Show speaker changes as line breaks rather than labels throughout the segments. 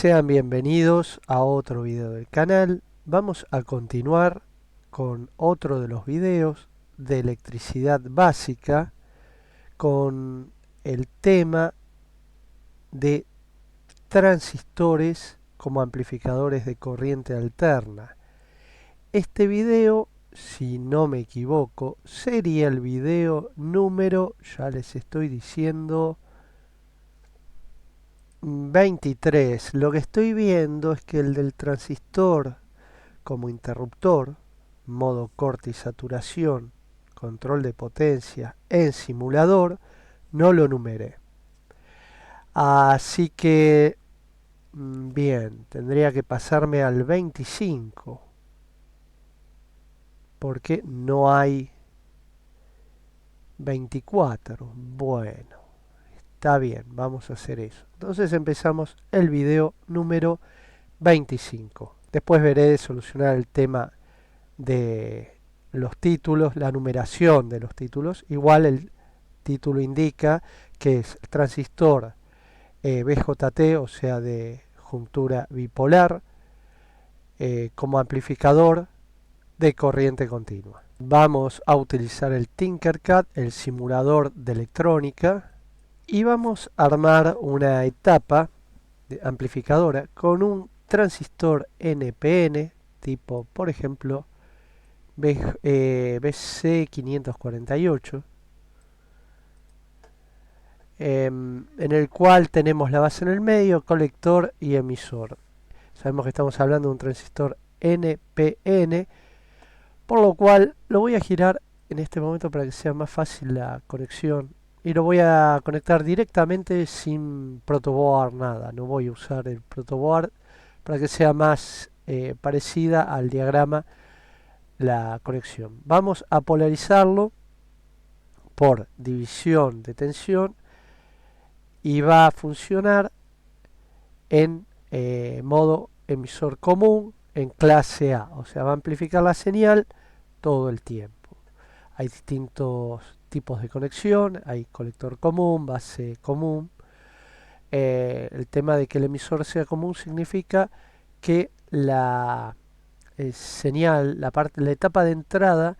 Sean bienvenidos a otro video del canal. Vamos a continuar con otro de los videos de electricidad básica con el tema de transistores como amplificadores de corriente alterna. Este video, si no me equivoco, sería el video número, ya les estoy diciendo, 23. Lo que estoy viendo es que el del transistor como interruptor, modo corte y saturación, control de potencia en simulador, no lo numeré. Así que, bien, tendría que pasarme al 25, porque no hay 24. Bueno, está bien, vamos a hacer eso. Entonces empezamos el video número 25. Después veré de solucionar el tema de los títulos, la numeración de los títulos. Igual el título indica que es transistor BJT, o sea de juntura bipolar, como amplificador de corriente continua. Vamos a utilizar el Tinkercad, el simulador de electrónica, y vamos a armar una etapa de amplificadora con un transistor NPN tipo, por ejemplo, BC548, en el cual tenemos la base en el medio, colector y emisor. Sabemos que estamos hablando de un transistor NPN, por lo cual lo voy a girar en este momento para que sea más fácil la conexión. Y lo voy a conectar directamente sin protoboard nada. No voy a usar el protoboard para que sea más parecida al diagrama la conexión. Vamos a polarizarlo por división de tensión y va a funcionar en modo emisor común en clase A, o sea, va a amplificar la señal todo el tiempo. Hay distintos tipos de conexión, hay colector común, base común. El tema de que el emisor sea común significa que la señal, la etapa de entrada,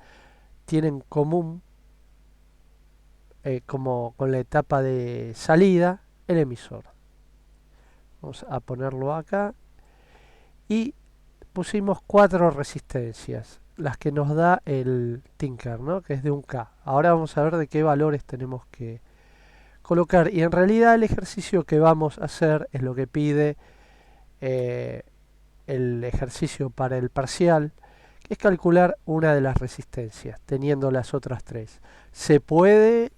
tiene en común, como con la etapa de salida, el emisor. Vamos a ponerlo acá y pusimos 4 resistencias, las que nos da el Tinker, ¿no? Que es de 1K. Ahora vamos a ver de qué valores tenemos que colocar, y en realidad el ejercicio que vamos a hacer es lo que pide eh, el ejercicio para el parcial, que es calcular una de las resistencias teniendo las otras 3. ¿Se puede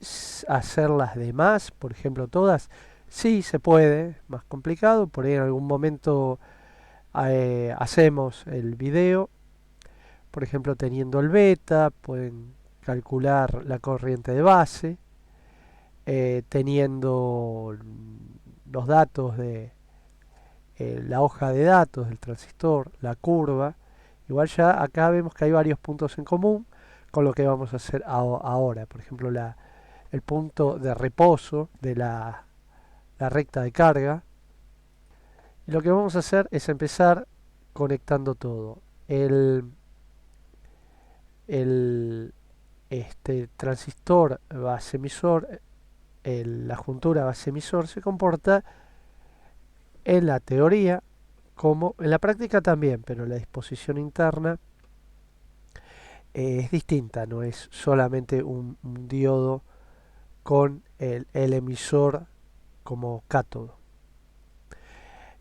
hacer las demás, por ejemplo todas? Sí, se puede, más complicado, por ahí en algún momento hacemos el video, por ejemplo teniendo el beta, pueden calcular la corriente de base, teniendo los datos de la hoja de datos del transistor, la curva. Igual ya acá vemos que hay varios puntos en común con lo que vamos a hacer ahora. Por ejemplo, el punto de reposo de la recta de carga. Y lo que vamos a hacer es empezar conectando todo. El transistor base emisor, la juntura base emisor, se comporta en la teoría como en la práctica también, pero la disposición interna es distinta, no es solamente un diodo con el emisor como cátodo.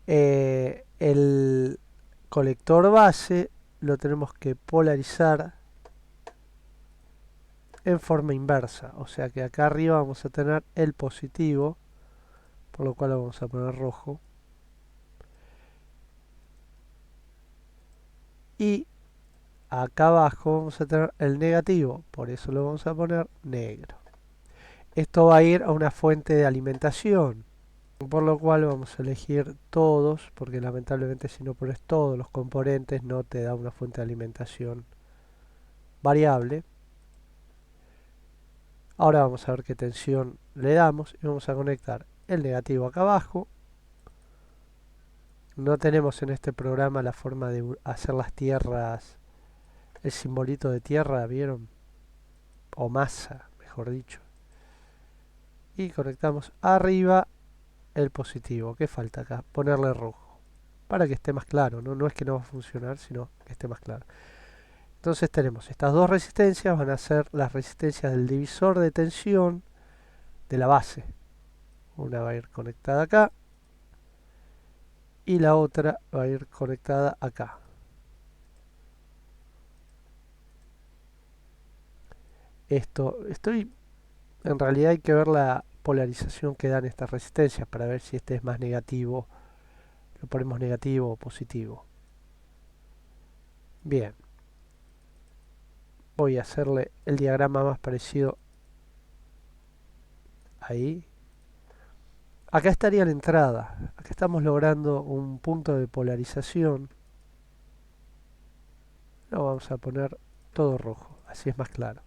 El colector base lo tenemos que polarizar en forma inversa, o sea que acá arriba vamos a tener el positivo, por lo cual lo vamos a poner rojo, y acá abajo vamos a tener el negativo, por eso lo vamos a poner negro. Esto va a ir a una fuente de alimentación, por lo cual vamos a elegir todos, porque lamentablemente si no pones todos los componentes no te da una fuente de alimentación variable. Ahora vamos a ver qué tensión le damos y vamos a conectar el negativo acá abajo No tenemos en este programa la forma de hacer las tierras, el simbolito de tierra, ¿vieron? O masa, mejor dicho. Y conectamos arriba el positivo. ¿Qué falta acá? Ponerle rojo. Para que esté más claro, ¿no? No es que no va a funcionar, sino que esté más claro. Entonces tenemos estas dos resistencias, van a ser las resistencias del divisor de tensión de la base. Una va a ir conectada acá y la otra va a ir conectada acá. En realidad hay que ver la polarización que dan estas resistencias para ver si este es más negativo, lo ponemos negativo o positivo. Bien, voy a hacerle el diagrama más parecido ahí. Acá estaría la entrada, acá estamos logrando un punto de polarización. Lo vamos a poner todo rojo, así es más claro.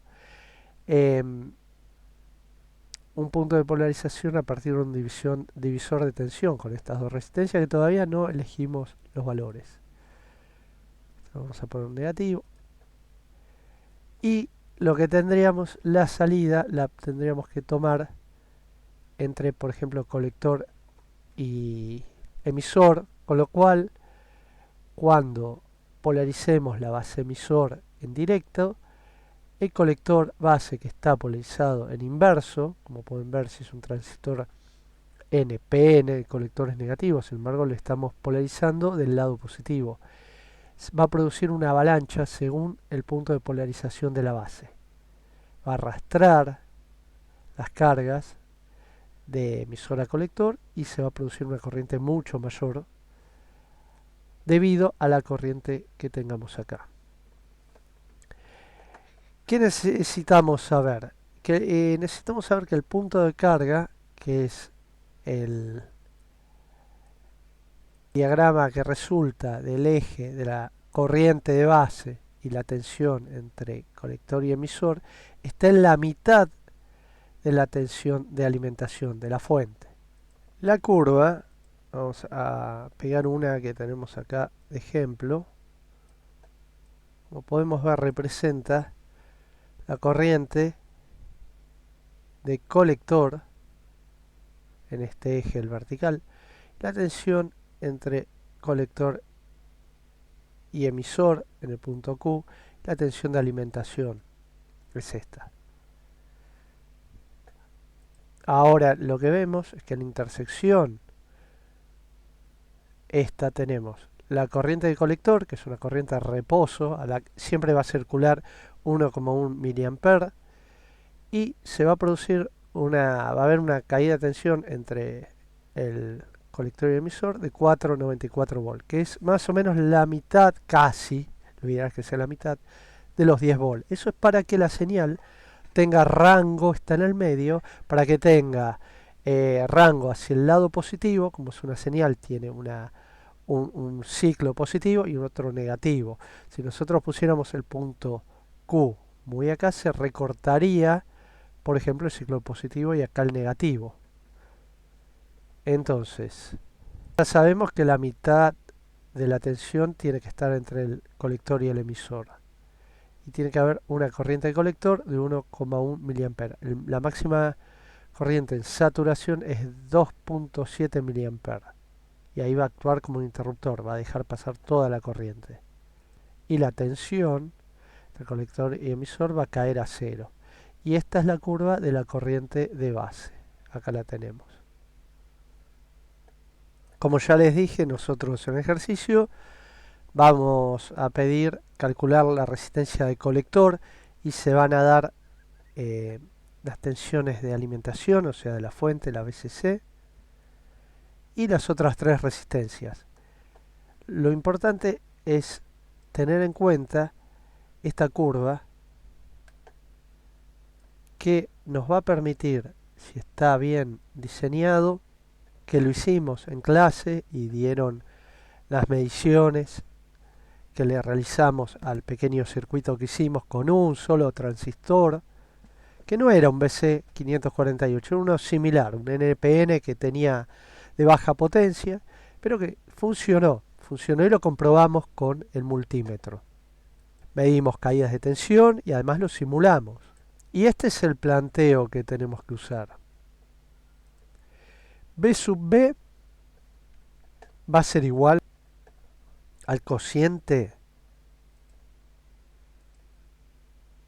Un punto de polarización a partir de un divisor de tensión con estas dos resistencias que todavía no elegimos los valores. Vamos a poner un negativo. Y lo que tendríamos, la salida, la tendríamos que tomar entre, por ejemplo, colector y emisor, con lo cual, cuando polaricemos la base emisor en directo, el colector base que está polarizado en inverso, como pueden ver si es un transistor NPN, el colector es negativo, sin embargo le estamos polarizando del lado positivo. Va a producir una avalancha según el punto de polarización de la base. Va a arrastrar las cargas de emisor a colector y se va a producir una corriente mucho mayor debido a la corriente que tengamos acá. ¿Qué necesitamos saber? Necesitamos saber que el punto de carga, que es el diagrama que resulta del eje de la corriente de base y la tensión entre colector y emisor, está en la mitad de la tensión de alimentación de la fuente. La curva, vamos a pegar una que tenemos acá de ejemplo, como podemos ver representa la corriente de colector en este eje el vertical, la tensión entre colector y emisor en el punto Q, la tensión de alimentación es esta. Ahora lo que vemos es que en la intersección esta tenemos la corriente de colector, que es una corriente de reposo, siempre va a circular 1,1 mA y se va a producir va a haber una caída de tensión entre el colector y el emisor de 4,94 volts, que es más o menos la mitad, casi, lo ideal es que sea la mitad, de los 10 volts. Eso es para que la señal tenga rango, está en el medio, para que tenga rango hacia el lado positivo, como es una señal, tiene un ciclo positivo y un otro negativo. Si nosotros pusiéramos el punto Q muy acá, se recortaría, por ejemplo, el ciclo positivo y acá el negativo. Entonces, ya sabemos que la mitad de la tensión tiene que estar entre el colector y el emisor. Y tiene que haber una corriente de colector de 1,1 mA. La máxima corriente en saturación es 2,7 mA. Y ahí va a actuar como un interruptor, va a dejar pasar toda la corriente. Y la tensión entre colector y emisor va a caer a cero. Y esta es la curva de la corriente de base. Acá la tenemos. Como ya les dije, nosotros en el ejercicio vamos a pedir calcular la resistencia de colector y se van a dar las tensiones de alimentación, o sea, de la fuente, la VCC, y las otras tres resistencias. Lo importante es tener en cuenta esta curva que nos va a permitir, si está bien diseñado, que lo hicimos en clase y dieron las mediciones que le realizamos al pequeño circuito que hicimos con un solo transistor, que no era un BC548, era uno similar, un NPN que tenía de baja potencia, pero que funcionó y lo comprobamos con el multímetro. Medimos caídas de tensión y además lo simulamos. Y este es el planteo que tenemos que usar. B sub B va a ser igual al cociente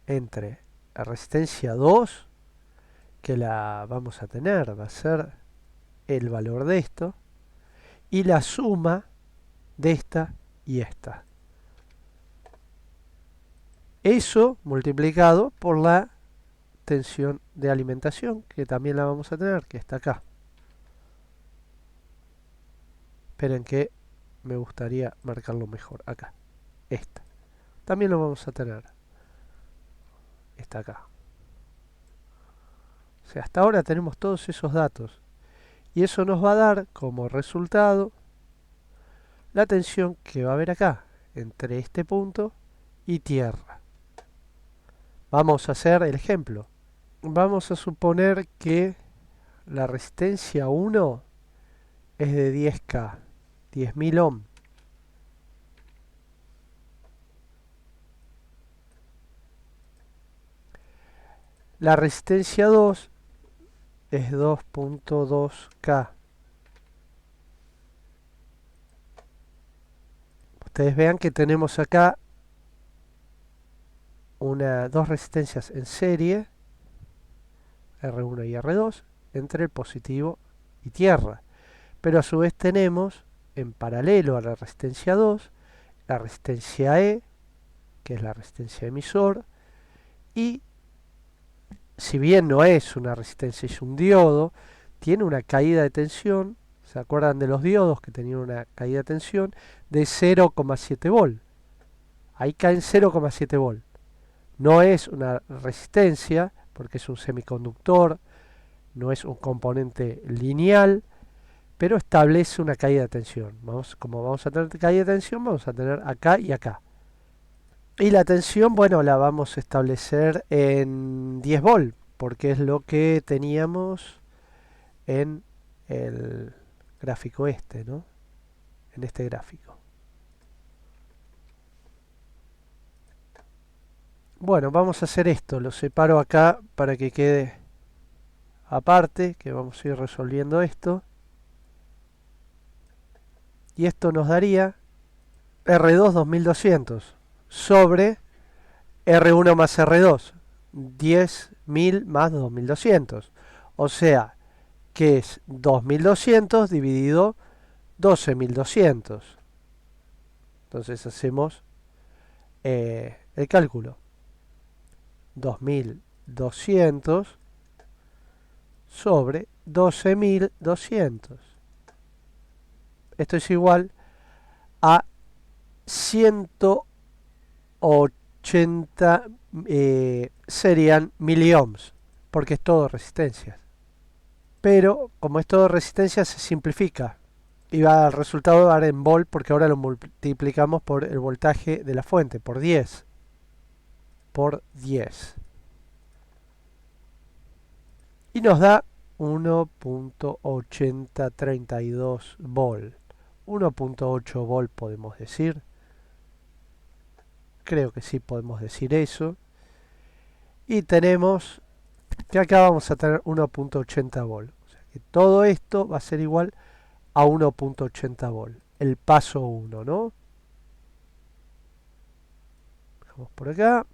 entre la resistencia 2, que la vamos a tener, va a ser el valor de esto, y la suma de esta y esta. Eso multiplicado por la tensión de alimentación, que también la vamos a tener, que está acá. Esperen que me gustaría marcarlo mejor, acá. Esta. También lo vamos a tener. Está acá. O sea, hasta ahora tenemos todos esos datos. Y eso nos va a dar como resultado la tensión que va a haber acá, entre este punto y tierra. Vamos a hacer el ejemplo. Vamos a suponer que la resistencia 1 es de 10K, 10.000 ohm. La resistencia 2 es 2.2K. Ustedes vean que tenemos acá dos resistencias en serie, R1 y R2, entre el positivo y tierra. Pero a su vez tenemos, en paralelo a la resistencia 2, la resistencia E, que es la resistencia emisor, y si bien no es una resistencia, es un diodo, tiene una caída de tensión, ¿se acuerdan de los diodos que tenían una caída de tensión? De 0,7 volt. Ahí caen 0,7 volt. No es una resistencia, porque es un semiconductor, no es un componente lineal, pero establece una caída de tensión. Como vamos a tener caída de tensión, vamos a tener acá y acá. Y la tensión, bueno, la vamos a establecer en 10 volt, porque es lo que teníamos en el gráfico este, ¿no? En este gráfico. Bueno, vamos a hacer esto. Lo separo acá para que quede aparte, que vamos a ir resolviendo esto. Y esto nos daría R2 2200 sobre R1 más R2, 10.000 más 2200. O sea, que es 2200 dividido 12.200. Entonces hacemos el cálculo. 2200 sobre 12.200. Esto es igual a 180 serían miliohms, porque es todo resistencias. Pero como es todo resistencia se simplifica y va al resultado dar en volt, porque ahora lo multiplicamos por el voltaje de la fuente, por 10. Por 10. Y nos da 1.8032 volt. 1.8 volt podemos decir. Creo que sí podemos decir eso. Y tenemos que acá vamos a tener 1.80 volt. O sea que todo esto va a ser igual a 1.80 volt. El paso 1, ¿no? Dejamos por acá.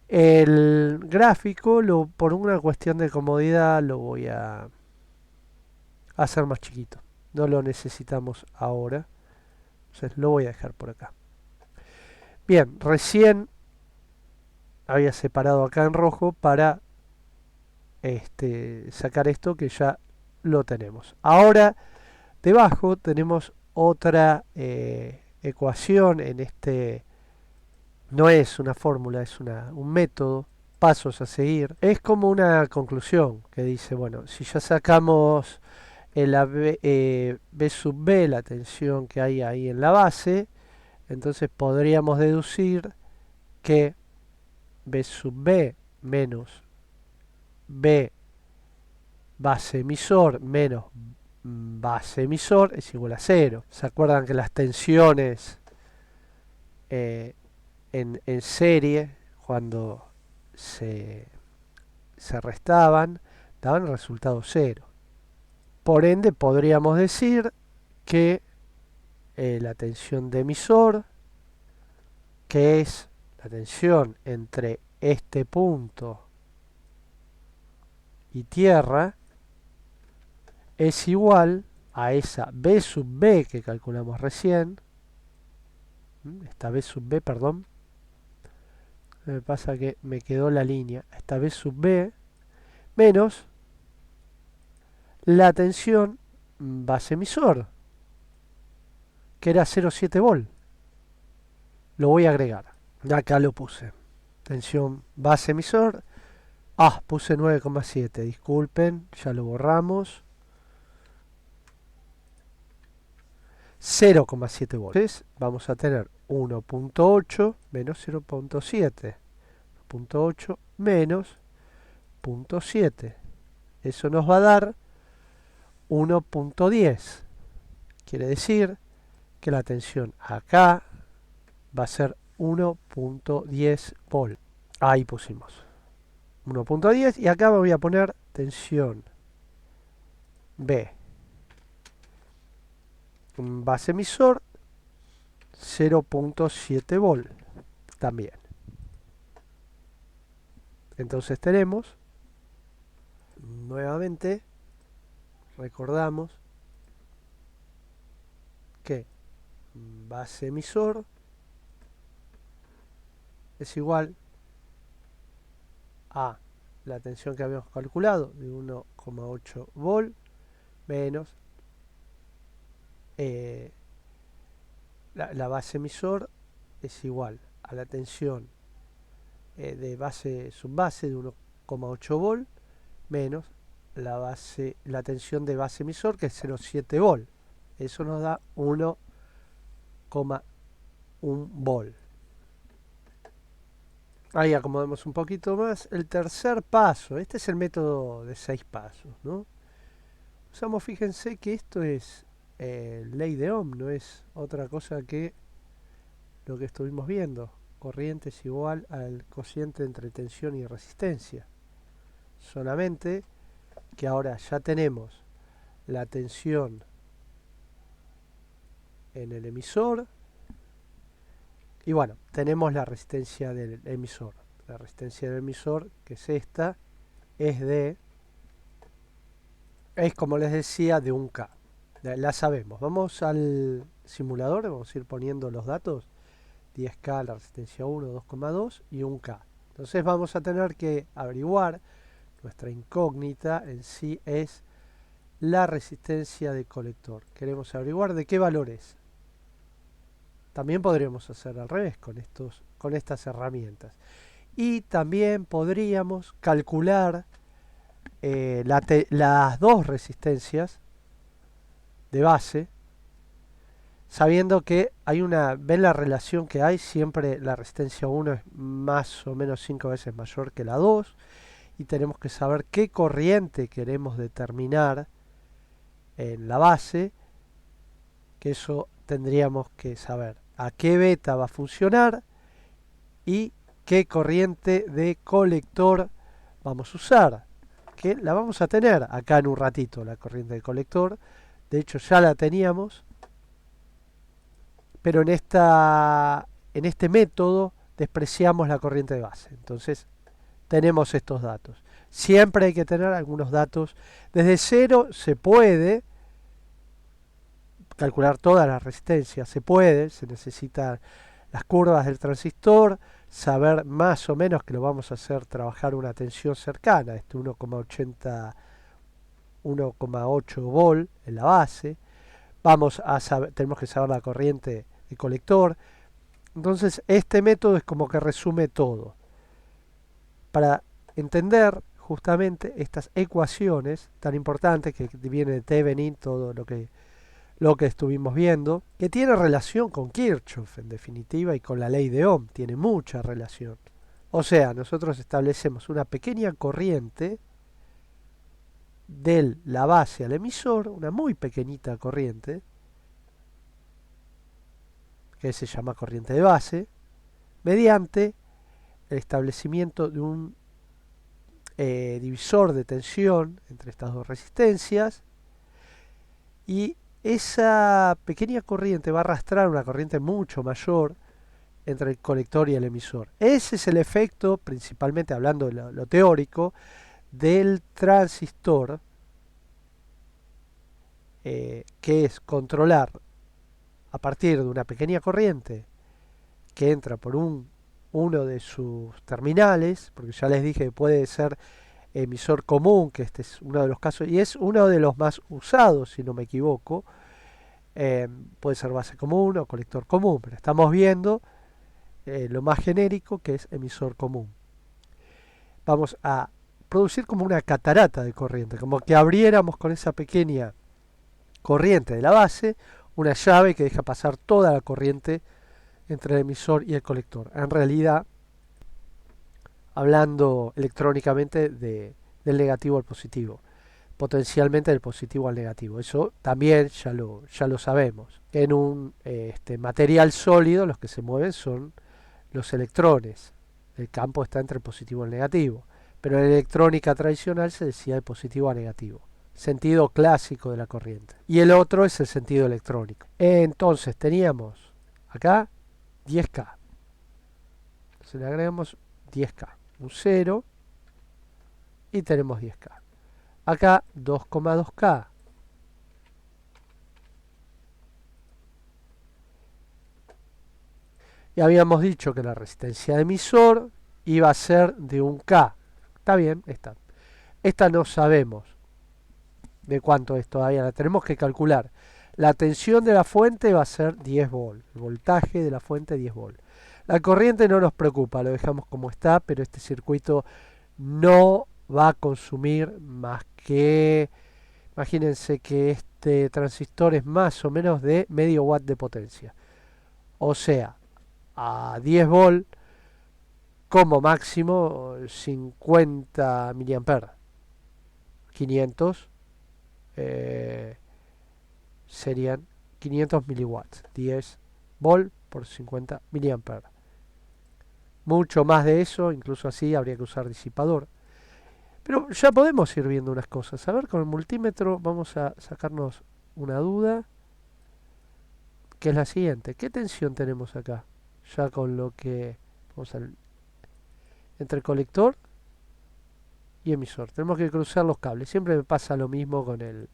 El gráfico, por una cuestión de comodidad, lo voy a hacer más chiquito. No lo necesitamos ahora. Entonces lo voy a dejar por acá. Bien, recién había separado acá en rojo para sacar esto que ya lo tenemos. Ahora debajo tenemos otra ecuación en este. No es una fórmula, es un método, pasos a seguir. Es como una conclusión que dice, bueno, si ya sacamos la B sub B, la tensión que hay ahí en la base, entonces podríamos deducir que B sub B menos B base emisor menos base emisor es igual a 0. ¿Se acuerdan que las tensiones en serie, cuando se restaban, daban el resultado 0? Por ende, podríamos decir que la tensión de emisor, que es la tensión entre este punto y tierra, es igual a esa B sub B que calculamos recién. Esta B sub B, perdón. Me pasa que me quedó la línea. Esta B sub B menos la tensión base emisor, que era 0,7 volt. Lo voy a agregar. Acá lo puse. Tensión base emisor. Puse 9,7. Disculpen, ya lo borramos. 0,7 volts. Entonces vamos a tener 1.8 menos 0.7. 1.8 menos 0.7. Eso nos va a dar 1.10. Quiere decir que la tensión acá va a ser 1.10 volt. Ahí pusimos 1.10 y acá voy a poner tensión B base emisor 0.7 volt también. Entonces tenemos, nuevamente, recordamos que base emisor es igual a la tensión que habíamos calculado de 1,8 volt menos la base emisor es igual a la tensión de base subbase de 1,8 volt menos la tensión de base emisor, que es 0,7 volt. Eso nos da 1,1 volt. Ahí acomodamos un poquito más. El tercer paso, este es el método de 6 pasos, ¿no? Usamos, fíjense que esto es ley de Ohm, no es otra cosa que lo que estuvimos viendo. Corriente es igual al cociente entre tensión y resistencia. Solamente que ahora ya tenemos la tensión en el emisor y bueno, tenemos la resistencia del emisor. La resistencia del emisor, que es esta, es como les decía, de 1K. La sabemos. Vamos al simulador, vamos a ir poniendo los datos. 10K la resistencia 1, 2,2 y 1K. Entonces vamos a tener que averiguar, nuestra incógnita en sí es la resistencia de colector. Queremos averiguar de qué valor es. También podríamos hacer al revés con estas herramientas. Y también podríamos calcular las dos resistencias de base, sabiendo que hay ven la relación que hay, siempre la resistencia 1 es más o menos 5 veces mayor que la 2, y tenemos que saber qué corriente queremos determinar en la base, que eso tendríamos que saber a qué beta va a funcionar y qué corriente de colector vamos a usar, que la vamos a tener acá en un ratito, la corriente de colector. De hecho ya la teníamos, pero en este método despreciamos la corriente de base. Entonces tenemos estos datos. Siempre hay que tener algunos datos. Desde cero se puede calcular toda la resistencia, se necesitan las curvas del transistor, saber más o menos que lo vamos a hacer trabajar una tensión cercana, 1,8 volt en la base. Tenemos que saber la corriente de colector. Entonces este método es como que resume todo. Para entender justamente estas ecuaciones tan importantes que viene de Thevenin, todo lo que estuvimos viendo, que tiene relación con Kirchhoff en definitiva y con la ley de Ohm, tiene mucha relación. O sea, nosotros establecemos una pequeña corriente de la base al emisor, una muy pequeñita corriente, que se llama corriente de base, mediante el establecimiento de un divisor de tensión entre estas dos resistencias, y esa pequeña corriente va a arrastrar una corriente mucho mayor entre el colector y el emisor. Ese es el efecto, principalmente hablando de lo teórico, del transistor, que es controlar a partir de una pequeña corriente que entra por uno de sus terminales, porque ya les dije que puede ser emisor común, que este es uno de los casos, y es uno de los más usados, si no me equivoco. Puede ser base común o colector común, pero estamos viendo lo más genérico, que es emisor común. Vamos a producir como una catarata de corriente, como que abriéramos con esa pequeña corriente de la base una llave que deja pasar toda la corriente entre el emisor y el colector. En realidad, hablando electrónicamente del negativo al positivo, potencialmente del positivo al negativo. Eso también ya lo sabemos. En un material sólido los que se mueven son los electrones. El campo está entre el positivo y el negativo. Pero en electrónica tradicional se decía de positivo a negativo. Sentido clásico de la corriente. Y el otro es el sentido electrónico. Entonces teníamos acá 10K. Entonces le agregamos 10K. Un 0 y tenemos 10K. Acá 2,2K. Y habíamos dicho que la resistencia de emisor iba a ser de 1K. Está bien, está. Esta no sabemos de cuánto es todavía, la tenemos que calcular. La tensión de la fuente va a ser 10 volt, el voltaje de la fuente 10 volt. La corriente no nos preocupa, lo dejamos como está, pero este circuito no va a consumir más que, imagínense que este transistor es más o menos de medio watt de potencia. O sea, a 10 volt como máximo 50 mA. 500 serían 500 miliwatts. 10 volt por 50 mA. Mucho más de eso, incluso así habría que usar disipador. Pero ya podemos ir viendo unas cosas. A ver, con el multímetro vamos a sacarnos una duda, que es la siguiente. ¿Qué tensión tenemos acá? Ya con lo que vamos a, entre colector y emisor. Tenemos que cruzar los cables. Siempre me pasa lo mismo con el...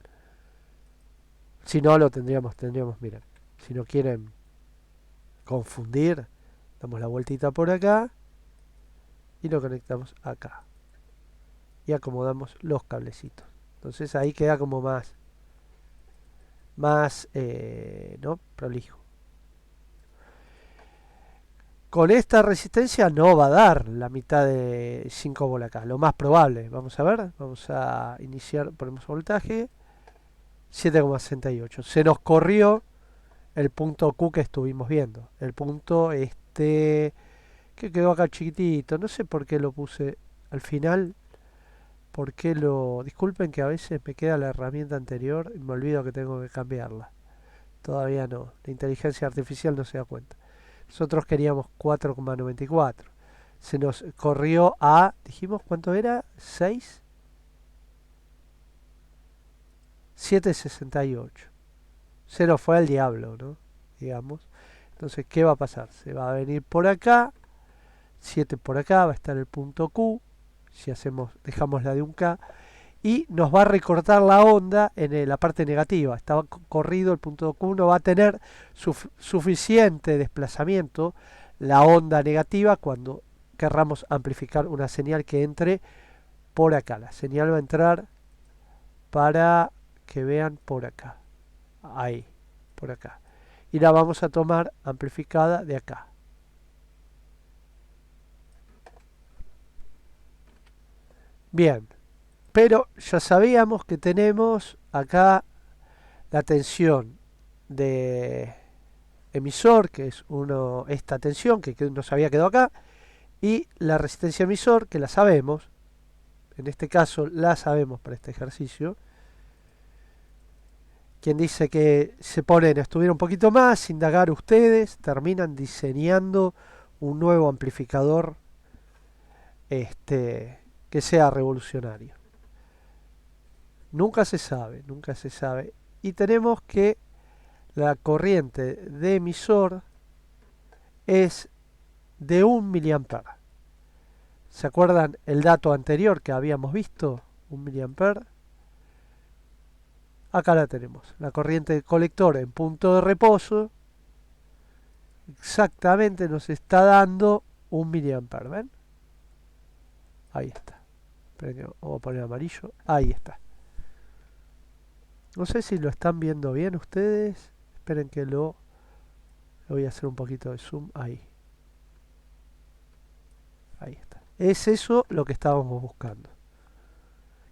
Si no, lo tendríamos, miren. Si no quieren confundir, damos la vueltita por acá y lo conectamos acá. Y acomodamos los cablecitos. Entonces ahí queda como más ¿no? prolijo. Con esta resistencia no va a dar la mitad de 5 volt acá, lo más probable. Vamos a ver, vamos a iniciar, ponemos voltaje 7,68. Se nos corrió el punto Q que estuvimos viendo. El punto que quedó acá chiquitito. No sé por qué lo puse al final. Disculpen que a veces me queda la herramienta anterior y me olvido que tengo que cambiarla. Todavía no. La inteligencia artificial no se da cuenta. Nosotros queríamos 4,94. Se nos corrió a... Dijimos, ¿cuánto era? 6. 7,68. Se nos fue al diablo, ¿no? Digamos. Entonces, ¿qué va a pasar? Se va a venir por acá. 7 por acá. Va a estar el punto Q. Si dejamos la de 1K. Y nos va a recortar la onda en la parte negativa. Estaba corrido, el punto Q no va a tener suficiente desplazamiento la onda negativa cuando querramos amplificar una señal que entre por acá. La señal va a entrar para que vean por acá. Ahí, por acá. Y la vamos a tomar amplificada de acá. Bien. Pero ya sabíamos que tenemos acá la tensión de emisor, que es esta tensión que nos había quedado acá, y la resistencia emisor, que la sabemos, en este caso la sabemos para este ejercicio. Quien dice que se ponen a estudiar un poquito más, indagar ustedes, terminan diseñando un nuevo amplificador que sea revolucionario. Nunca se sabe, nunca se sabe. Y tenemos que la corriente de emisor es de 1 miliampere. ¿Se acuerdan el dato anterior que habíamos visto? 1 miliampere. Acá la tenemos. La corriente de colector en punto de reposo exactamente nos está dando 1 miliampere. ¿Ven? Ahí está. Esperen que vamos a poner amarillo. Ahí está. No sé si lo están viendo bien ustedes. Esperen que lo voy a hacer un poquito de zoom. Ahí. Ahí está. Es eso lo que estábamos buscando.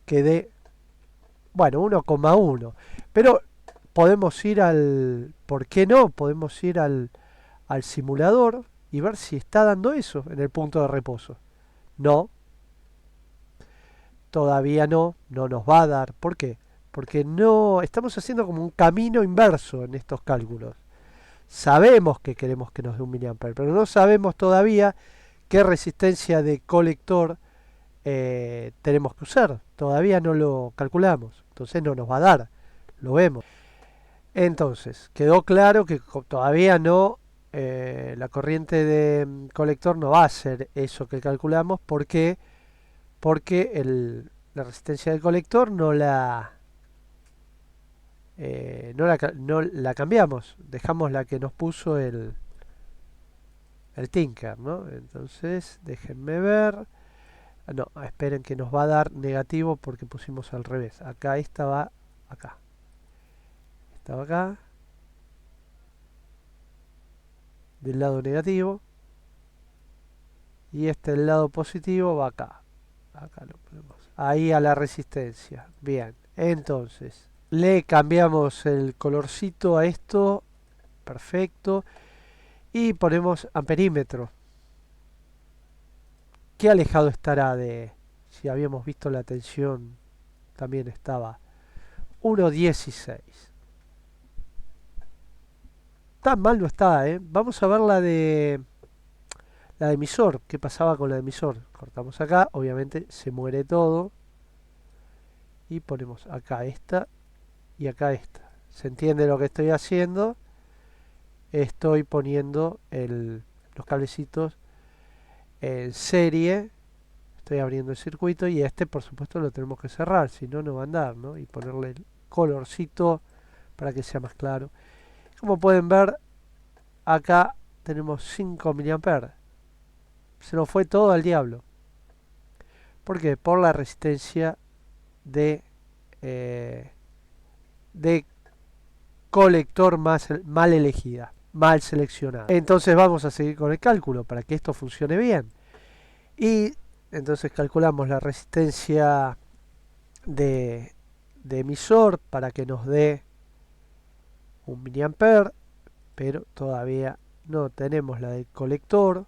Que dé, bueno, 1,1. Pero podemos ir al... ¿Por qué no? Podemos ir al simulador y ver si está dando eso en el punto de reposo. No. Todavía no nos va a dar. ¿Por qué? Porque no estamos haciendo como un camino inverso en estos cálculos. Sabemos que queremos que nos dé 1 miliampere, pero no sabemos todavía qué resistencia de colector tenemos que usar. Todavía no lo calculamos, entonces no nos va a dar, lo vemos. Entonces, quedó claro que todavía no, la corriente de colector no va a ser eso que calculamos. ¿Por qué? Porque la resistencia del colector no la cambiamos, dejamos la que nos puso el Tinker, ¿no? Entonces, déjenme ver. No, esperen que nos va a dar negativo porque pusimos al revés. Acá esta va acá. Esta va acá. Del lado negativo. Y este del lado positivo va acá. Acá lo ponemos. Ahí a la resistencia. Bien. Entonces, le cambiamos el colorcito a esto. Perfecto. Y ponemos amperímetro. ¿Qué alejado estará de... Si habíamos visto la tensión, también estaba 1,16. Tan mal no está, ¿eh? Vamos a ver la de emisor. ¿Qué pasaba con la de emisor? Cortamos acá, obviamente se muere todo. Y ponemos acá esta y acá esta. ¿Se entiende lo que estoy haciendo? Estoy poniendo los cablecitos en serie. Estoy abriendo el circuito y por supuesto lo tenemos que cerrar, si no no va a andar, ¿no? Y ponerle el colorcito para que sea más claro. Como pueden ver, acá tenemos 5 miliampere. Se nos fue todo al diablo. ¿Por qué? Por la resistencia de colector mal elegida, mal seleccionada. Entonces vamos a seguir con el cálculo para que esto funcione bien. Y entonces calculamos la resistencia de emisor para que nos dé 1 miliampere, pero todavía no tenemos la del colector.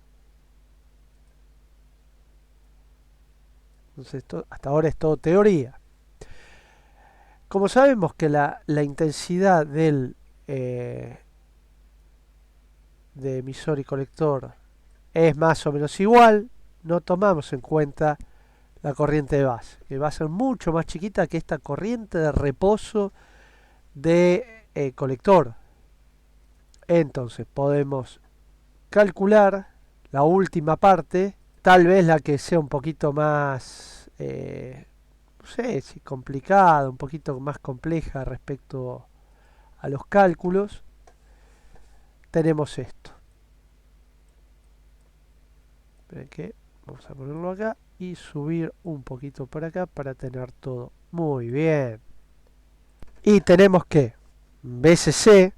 Entonces hasta ahora es todo teoría. Como sabemos que la intensidad de emisor y colector es más o menos igual, no tomamos en cuenta la corriente de base, que va a ser mucho más chiquita que esta corriente de reposo de colector. Entonces podemos calcular la última parte, tal vez la que sea un poquito más, no sé si complicada, un poquito más compleja respecto a los cálculos. Tenemos esto. Esperen que vamos a ponerlo acá y subir un poquito por acá para tener todo muy bien. Y tenemos que BCC.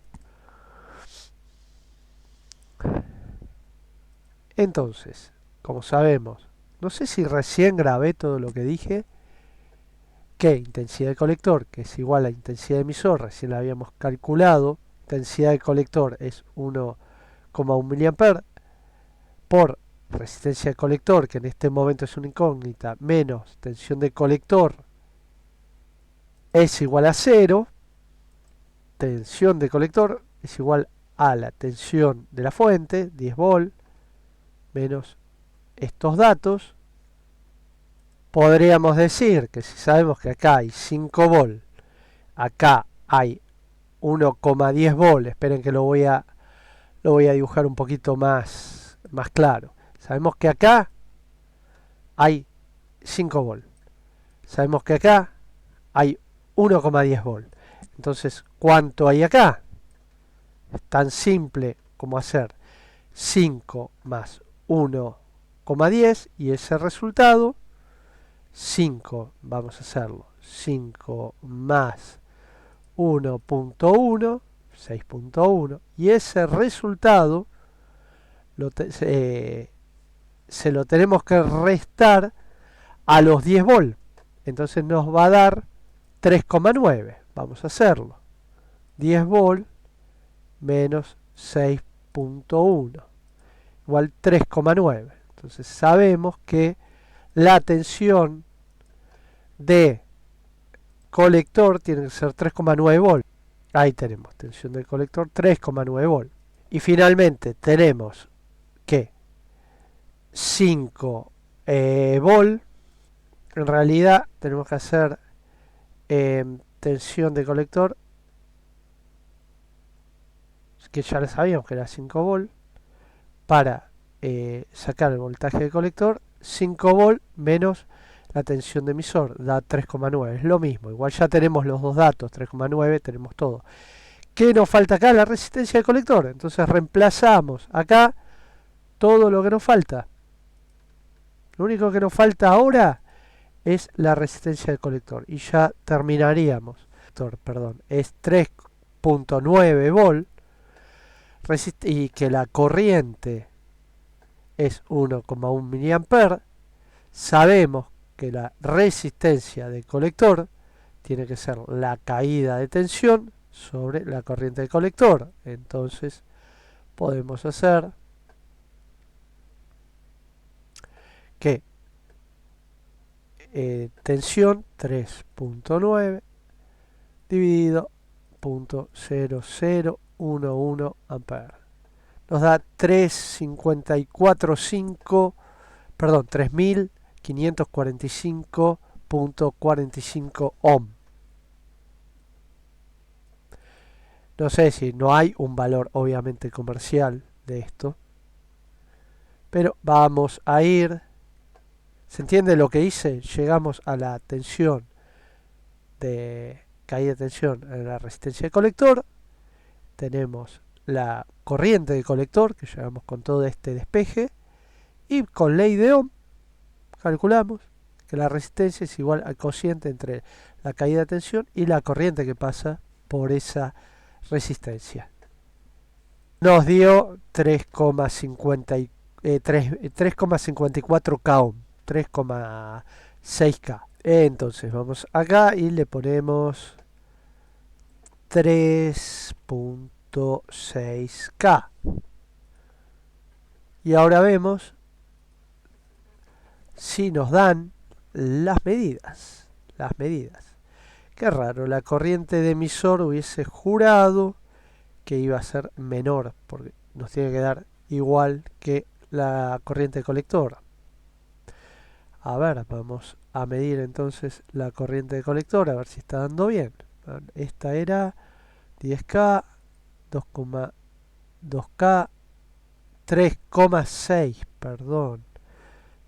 Entonces, como sabemos, no sé si recién grabé todo lo que dije, que intensidad de colector, que es igual a intensidad de emisor, recién la habíamos calculado. Intensidad de colector es 1,1 miliampere por resistencia de colector, que en este momento es una incógnita, menos tensión de colector es igual a 0, tensión de colector es igual a la tensión de la fuente, 10 volt, menos estos datos. Podríamos decir que si sabemos que acá hay 5 volt, acá hay 1,10 volt, esperen que lo voy a dibujar un poquito más claro. Sabemos que acá hay 5 volt. Sabemos que acá hay 1,10 volt. Entonces, ¿cuánto hay acá? Es tan simple como hacer 5 más 1,10 y ese resultado, 5, vamos a hacerlo, 5 más 1.1, 6.1, y ese resultado se lo tenemos que restar a los 10 volt. Entonces nos va a dar 3,9. Vamos a hacerlo. 10 volt menos 6.1 igual 3,9. Entonces sabemos que la tensión de colector tiene que ser 3,9 volt. Ahí tenemos tensión del colector 3,9 volt. Y finalmente tenemos que 5 volt. En realidad tenemos que hacer tensión de colector, que ya lo sabíamos que era 5 volt, para sacar el voltaje de colector. 5 volt menos la tensión de emisor da 3,9, es lo mismo, igual ya tenemos los dos datos, 3,9, tenemos todo. ¿Qué nos falta acá? La resistencia de colector. Entonces reemplazamos acá todo lo que nos falta. Lo único que nos falta ahora es la resistencia del colector y ya terminaríamos. Perdón, es 3,9 volt y que la corriente es 1,1 miliamperes. Sabemos que la resistencia del colector tiene que ser la caída de tensión sobre la corriente del colector. Entonces podemos hacer que tensión 3.9 dividido 0.0011 amperes nos da 3545.45 ohm. No sé si no hay un valor obviamente comercial de esto, pero vamos a ir. ¿Se entiende lo que hice? Llegamos a la tensión de caída de tensión en la resistencia de colector. Tenemos la corriente de colector, que llegamos con todo este despeje. Y con ley de Ohm calculamos que la resistencia es igual al cociente entre la caída de tensión y la corriente que pasa por esa resistencia. Nos dio 3,54 K ohm, 3,6 K. Entonces vamos acá y le ponemos 3.6 K. Y ahora vemos si nos dan las medidas. Qué raro, la corriente de emisor hubiese jurado que iba a ser menor, porque nos tiene que dar igual que la corriente de colector. A ver, vamos a medir entonces la corriente de colector, a ver si está dando bien. Esta era 10K, 2,2K, 3,6, perdón,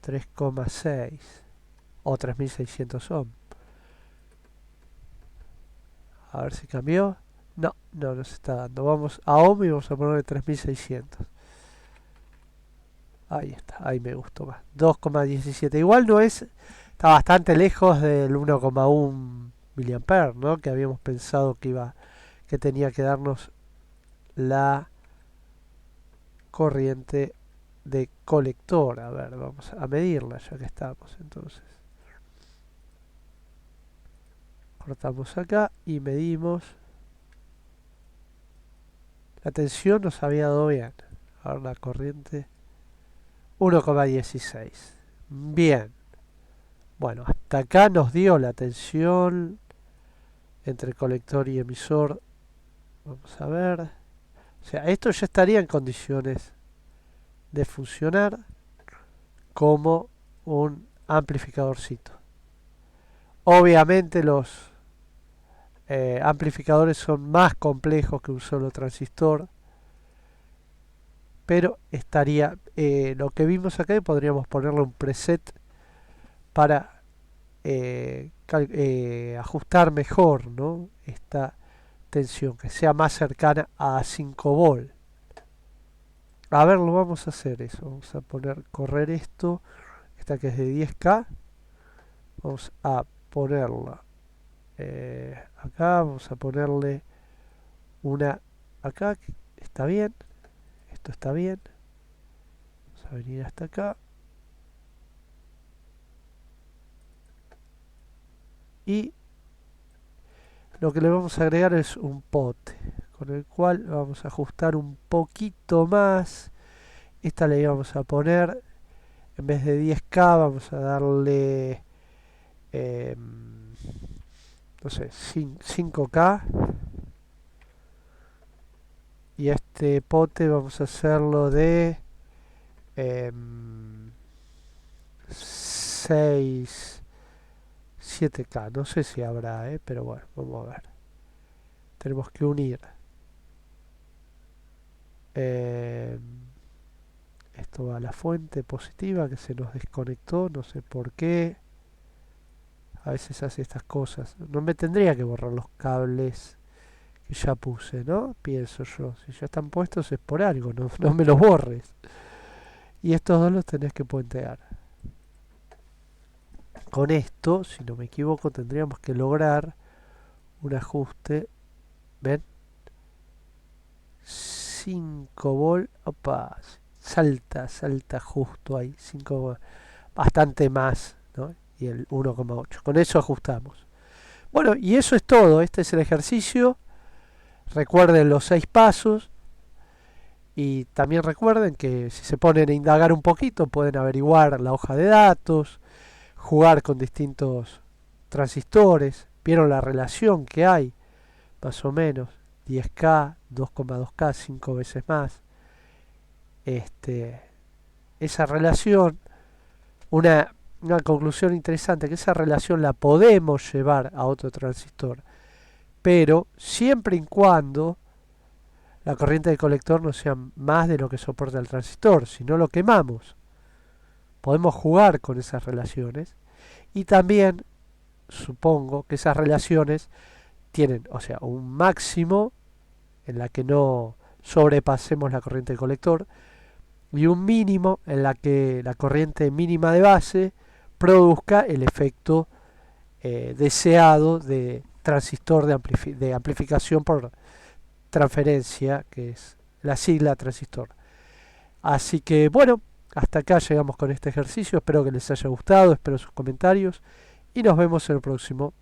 3,6 o 3600 ohm. A ver si cambió. No nos está dando. Vamos a ohm y vamos a ponerle 3600. Ahí está, ahí me gustó más. 2,17. Igual no es. Está bastante lejos del 1,1 miliamperes, ¿no? Que habíamos pensado que tenía que darnos la corriente de colector. A ver, vamos a medirla ya que estamos entonces. Cortamos acá y medimos. La tensión nos había dado bien. Ahora la corriente 1,16. Bien. Bueno, hasta acá nos dio la tensión entre colector y emisor. Vamos a ver. O sea, esto ya estaría en condiciones de funcionar como un amplificadorcito. Obviamente los amplificadores son más complejos que un solo transistor, pero estaría lo que vimos acá, y podríamos ponerle un preset para ajustar mejor, ¿no?, esta tensión, que sea más cercana a 5 volt. A ver, lo vamos a hacer eso. Vamos a correr esto, esta que es de 10K. Vamos a ponerla acá, vamos a ponerle una acá, está bien, esto está bien. Vamos a venir hasta acá. Y lo que le vamos a agregar es un pote, con el cual vamos a ajustar un poquito más. Esta le vamos a poner, en vez de 10K, vamos a darle, no sé, 5K. Y este pote vamos a hacerlo de 6, 7K. No sé si habrá, pero bueno, vamos a ver. Tenemos que unir esto a la fuente positiva, que se nos desconectó, no sé por qué. A veces hace estas cosas. No me tendría que borrar los cables que ya puse, ¿no? Pienso yo. Si ya están puestos es por algo, no, no me los borres. Y estos dos los tenés que puentear. Con esto, si no me equivoco, tendríamos que lograr un ajuste. ¿Ven? 5 volt. Opa, salta justo ahí. 5 volt. Bastante más, ¿no? Y el 1,8. Con eso ajustamos. Bueno, y eso es todo. Este es el ejercicio. Recuerden los 6 pasos. Y también recuerden que si se ponen a indagar un poquito, pueden averiguar la hoja de datos, jugar con distintos transistores. Vieron la relación que hay, más o menos, 10K, 2,2K, 5 veces más. Esa relación, una conclusión interesante, que esa relación la podemos llevar a otro transistor, pero siempre y cuando la corriente del colector no sea más de lo que soporta el transistor, si no lo quemamos. Podemos jugar con esas relaciones y también supongo que esas relaciones tienen, o sea, un máximo en la que no sobrepasemos la corriente del colector y un mínimo en la que la corriente mínima de base produzca el efecto deseado de transistor de amplificación por transferencia, que es la sigla transistor. Así que bueno, hasta acá llegamos con este ejercicio. Espero que les haya gustado, espero sus comentarios y nos vemos en el próximo.